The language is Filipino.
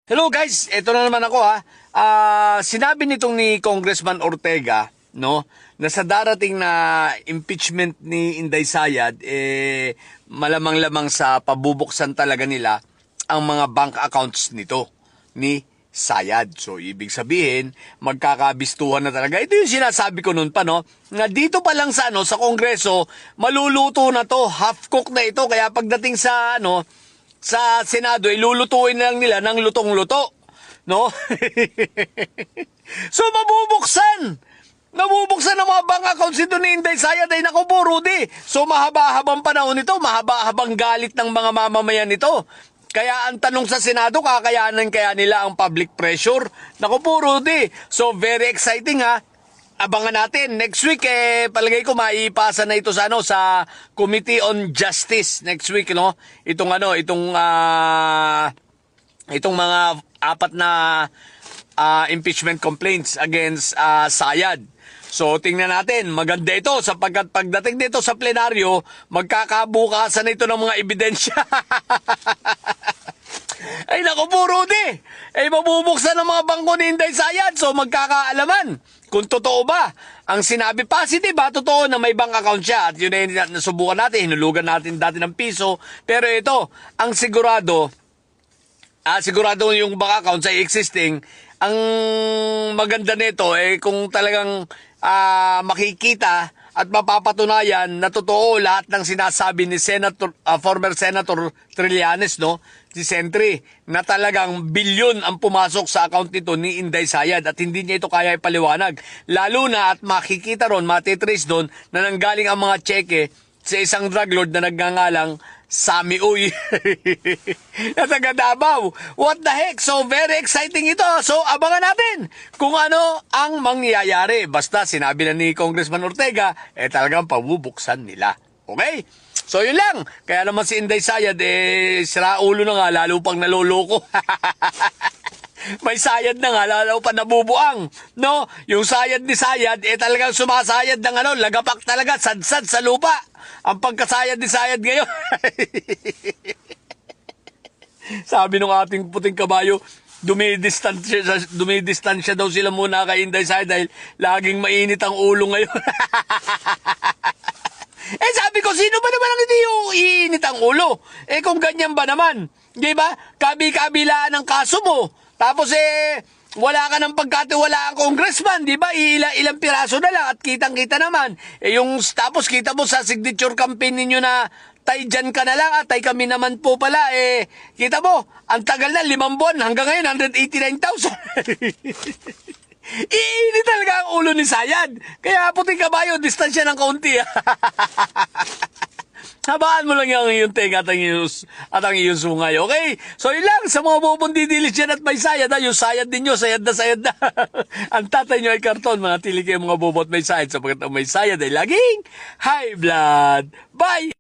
Hello guys, eto na naman ako ha. Sinabi nitong ni Congressman Ortega, no, na sa darating na impeachment ni Inday Sayad, malamang-lamang sa pabubuksan talaga nila ang mga bank accounts nito, ni Sayad. So, ibig sabihin, magkakabistuhan na talaga. Ito yung sinasabi ko noon pa, no, na dito pa lang sa, sa Kongreso, maluluto na to, half-cooked na ito, kaya pagdating sa, sa Senado, ilulutuin na lang nila ng lutong-luto. No? So, Mabubuksan ang mga bank accounts ito ni Inday Sayad ay naku po, Rudy. So, mahaba-habang panahon nito, mahaba-habang galit ng mga mamamayan nito. Kaya ang tanong sa Senado, kakayanan kaya nila ang public pressure? Naku po, Rudy. So, very exciting ha. Abangan natin next week palagay ko maipasa na ito sa sa Committee on Justice next week, no. Itong mga apat na impeachment complaints against Sayad. So tingnan natin, maganda ito sapagkat pagdating dito sa plenaryo, magkakabukasan na ito ng mga ebidensya. Ay naku po, Rudy. Mabubuksan ng mga bangko ni Inday Sayad. So magkakaalaman kung totoo ba ang sinabi. Positive ba? Totoo na may bank account siya. At yun ay nasubukan natin. Hinulugan natin dati ng piso. Pero ito, ang sigurado yung bank account ay existing. Ang maganda nito, kung talagang makikita at mapapatunayan na totoo lahat ng sinasabi ni former Senator Trillanes, no? Si Sentry, na talagang bilyon ang pumasok sa account nito ni Inday Sayad at hindi niya ito kaya ipaliwanag. Lalo na at makikita ron, matitrace doon na nanggaling ang mga tseke sa isang drug lord na nagngangalang Sammy Uy. Na taga Davao. What the heck? So very exciting ito. So abangan natin kung ano ang mangyayari. Basta sinabi na ni Congressman Ortega, talagang pabubuksan nila. Okay? So yun lang. Kaya naman si Inday Sayad, sira ulo na nga, lalo pang naloloko. May sayad na nga, lalo pa nabubuang. No? Yung sayad ni Sayad, talagang sumasayad ng lagapak talaga, sadsad sa lupa. Ang pagkasayad ni Sayad ngayon. Sabi nung ating puting kabayo, dumidistansya daw sila muna kay Inday Sayad dahil laging mainit ang ulo ngayon. Sabi ko, sino ba naman ang hindi iinit ang ulo? Kung ganyan ba naman? Di ba? Kabi-kabilaan ang kaso mo. Tapos wala ka ng pagkatiwalaan congressman, di ba? Ilang piraso na lang at kitang-kita naman. Tapos kita mo sa signature campaign ninyo na tay dyan ka na lang at tay kami naman po pala. Kita mo, ang tagal na, 5 buwan. Hanggang ngayon, 189,000. Iinit talaga ang ulo ni Sayad. Kaya puting kabayo, distansya ng kaunti. Habaan mo lang yung iyong tenga at ang iyong sungay. Okay? So yun lang. Sa mga bubong didilis dyan at may sayad. Yung sayad ninyo, sayad na. Ang tatay nyo ay karton. Mga tili kayo mga bubot may sayad. Sapagkat ang may sayad ay laging high blood. Bye!